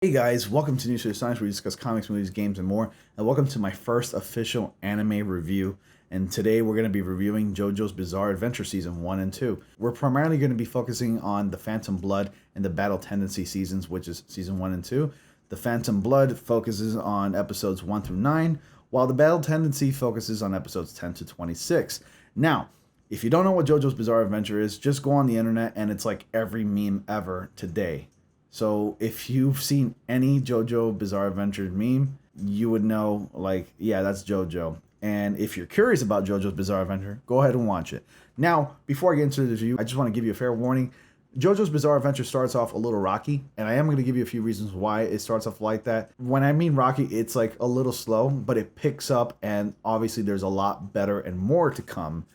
Hey guys, welcome to News for Science, where we discuss comics, movies, games, and more. And welcome to my first official anime review. And today we're going to be reviewing JoJo's Bizarre Adventure Season 1 and 2. We're primarily going to be focusing on the Phantom Blood and the Battle Tendency seasons, which is Season 1 and 2. The Phantom Blood focuses on episodes 1 through 9, while the Battle Tendency focuses on episodes 10 to 26. Now, if you don't know what JoJo's Bizarre Adventure is, just go on the internet and it's like every meme ever today. So if you've seen any JoJo Bizarre Adventure meme, you would know, like, yeah, that's JoJo. And if you're curious about JoJo's Bizarre Adventure, go ahead and watch it. Now, before I get into the review, I just want to give you a fair warning. JoJo's Bizarre Adventure starts off a little rocky, and I am going to give you a few reasons why it starts off like that. When I mean rocky, it's like a little slow, but it picks up, and obviously there's a lot better and more to come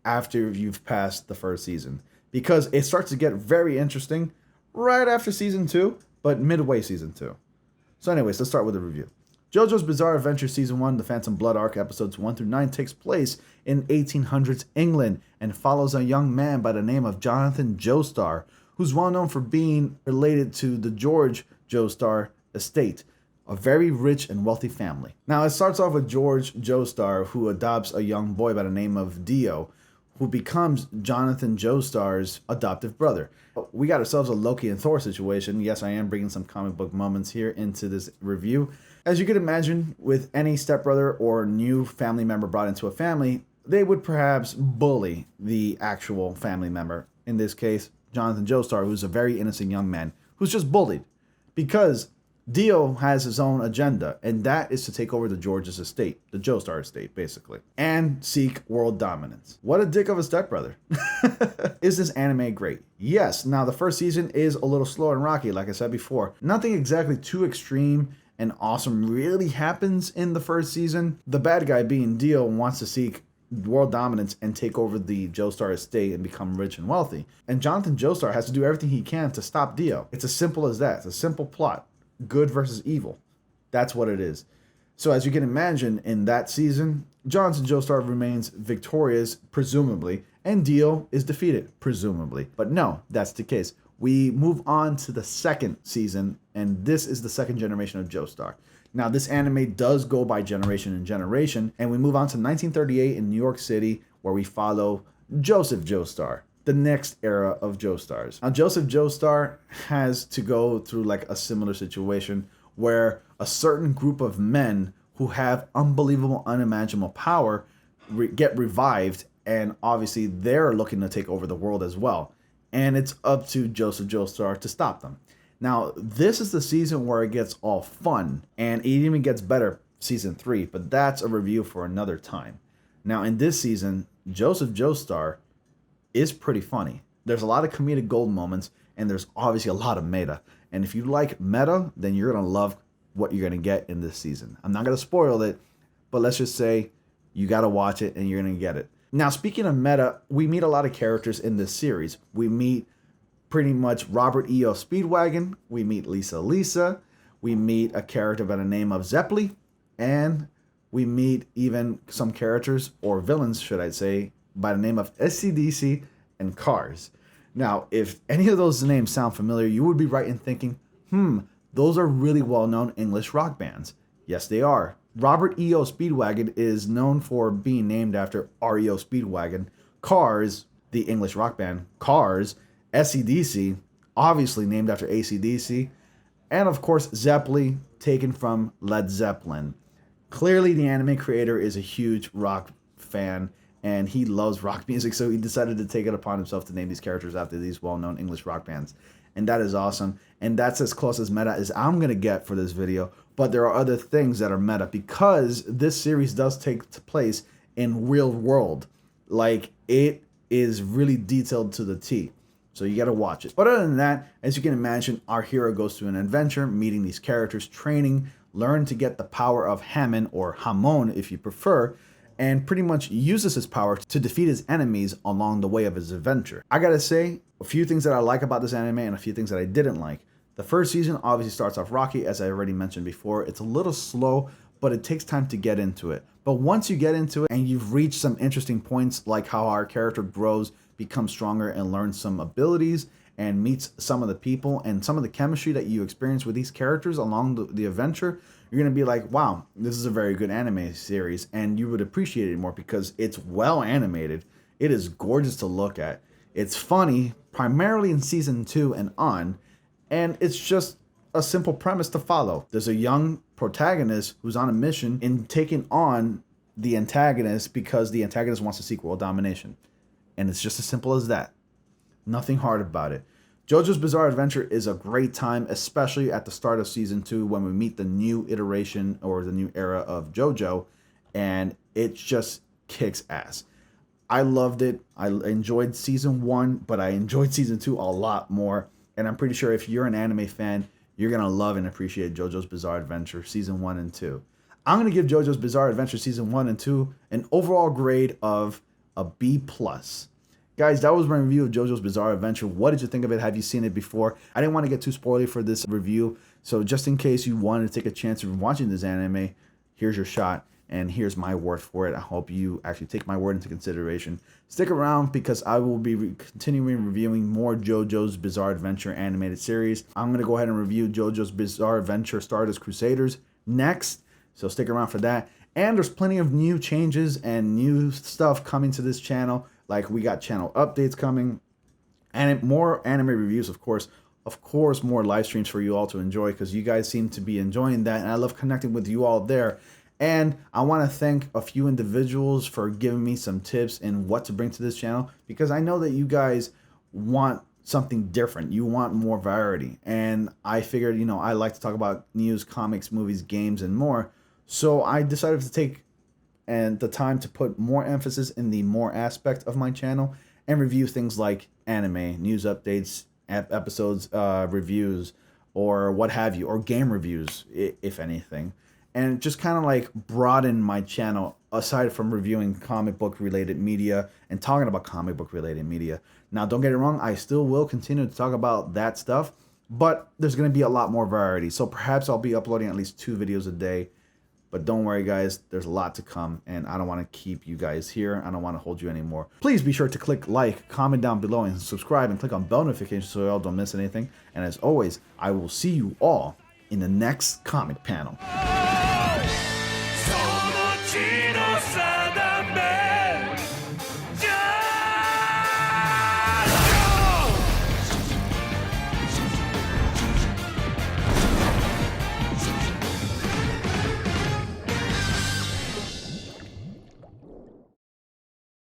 after you've passed the first season. Because it starts to get very interesting right after season 2, but midway season 2. So anyways, let's start with the review. JoJo's Bizarre Adventure Season 1, The Phantom Blood Arc, episodes 1 through 9, takes place in 1800s England and follows a young man by the name of Jonathan Joestar, who's well known for being related to the George Joestar estate, a very rich and wealthy family. Now, it starts off with George Joestar, who adopts a young boy by the name of Dio, who becomes Jonathan Joestar's adoptive brother. We got ourselves a Loki and Thor situation. Yes, I am bringing some comic book moments here into this review. As you can imagine, with any stepbrother or new family member brought into a family, they would perhaps bully the actual family member. In this case, Jonathan Joestar, who's a very innocent young man who's just bullied because Dio has his own agenda, and that is to take over the George's estate, the Joestar estate, basically, and seek world dominance. What a dick of a stepbrother. Is this anime great? Yes. Now, the first season is a little slow and rocky, like I said before. Nothing exactly too extreme and awesome really happens in the first season. The bad guy, being Dio, wants to seek world dominance and take over the Joestar estate and become rich and wealthy. And Jonathan Joestar has to do everything he can to stop Dio. It's as simple as that. It's a simple plot. Good versus evil. That's what it is. So as you can imagine, in that season, Jonathan Joestar remains victorious, presumably, and Dio is defeated, presumably. But no, that's the case. We move on to the second season, and this is the second generation of Joestar. Now, this anime does go by generation and generation, and we move on to 1938 in New York City, where we follow Joseph Joestar, the next era of Joestars. Now, Joseph Joestar has to go through like a similar situation where a certain group of men who have unbelievable, unimaginable power get revived, and obviously they're looking to take over the world as well. And it's up to Joseph Joestar to stop them. Now, this is the season where it gets all fun, and it even gets better, season 3, but that's a review for another time. Now, in this season, Joseph Joestar is pretty funny. There's a lot of comedic gold moments, and there's obviously a lot of meta. And if you like meta, then you're going to love what you're going to get in this season. I'm not going to spoil it, but let's just say you got to watch it and you're going to get it. Now, speaking of meta, we meet a lot of characters in this series. We meet pretty much Robert E.O. Speedwagon. We meet Lisa. We meet a character by the name of Zeppeli. And we meet even some characters, or villains, should I say, by the name of SCDC and Cars. Now, if any of those names sound familiar, you would be right in thinking, those are really well-known English rock bands. Yes, they are. Robert E.O. Speedwagon is known for being named after REO Speedwagon. Cars, the English rock band, Cars, SCDC, obviously named after AC/DC, and of course, Zeppeli, taken from Led Zeppelin. Clearly, the anime creator is a huge rock fan, and he loves rock music, so he decided to take it upon himself to name these characters after these well-known English rock bands. And that is awesome. And that's as close as meta as I'm going to get for this video. But there are other things that are meta, because this series does take place in real world. Like, it is really detailed to the T. So you got to watch it. But other than that, as you can imagine, our hero goes through an adventure, meeting these characters, training, learn to get the power of Hammon, or Hamon if you prefer, and pretty much uses his power to defeat his enemies along the way of his adventure. I gotta say, a few things that I like about this anime and a few things that I didn't like. The first season obviously starts off rocky, as I already mentioned before. It's a little slow, but it takes time to get into it. But once you get into it and you've reached some interesting points, like how our character grows, becomes stronger, and learns some abilities, and meets some of the people and some of the chemistry that you experience with these characters along the adventure, you're going to be like, wow, this is a very good anime series, and you would appreciate it more because it's well animated. It is gorgeous to look at. It's funny, primarily in season 2 and on, and it's just a simple premise to follow. There's a young protagonist who's on a mission in taking on the antagonist because the antagonist wants to seek world domination. And it's just as simple as that. Nothing hard about it. JoJo's Bizarre Adventure is a great time, especially at the start of season 2 when we meet the new iteration or the new era of JoJo, and it just kicks ass. I loved it. I enjoyed season 1, but I enjoyed season 2 a lot more. And I'm pretty sure if you're an anime fan, you're going to love and appreciate JoJo's Bizarre Adventure season 1 and 2. I'm going to give JoJo's Bizarre Adventure season 1 and 2 an overall grade of a B+. Guys, that was my review of JoJo's Bizarre Adventure. What did you think of it? Have you seen it before? I didn't want to get too spoilery for this review, so just in case you wanted to take a chance of watching this anime, here's your shot, and here's my word for it. I hope you actually take my word into consideration. Stick around because I will be continuing reviewing more JoJo's Bizarre Adventure animated series. I'm going to go ahead and review JoJo's Bizarre Adventure Stardust Crusaders next, so stick around for that. And there's plenty of new changes and new stuff coming to this channel. Like we got channel updates coming and more anime reviews, of course, more live streams for you all to enjoy because you guys seem to be enjoying that. And I love connecting with you all there. And I want to thank a few individuals for giving me some tips in what to bring to this channel because I know that you guys want something different. You want more variety. And I figured, I like to talk about news, comics, movies, games, and more. So I decided to take the time to put more emphasis in the more aspect of my channel and review things like anime, news updates, episodes, reviews, or what have you, or game reviews, if anything. And just kind of like broaden my channel aside from reviewing comic book related media and talking about comic book related media. Now, don't get it wrong, I still will continue to talk about that stuff, but there's going to be a lot more variety. So perhaps I'll be uploading at least 2 videos a day. But don't worry, guys, there's a lot to come, and I don't want to keep you guys here. I don't want to hold you anymore. Please be sure to click like, comment down below, and subscribe, and click on bell notifications so y'all don't miss anything. And as always, I will see you all in the next comic panel.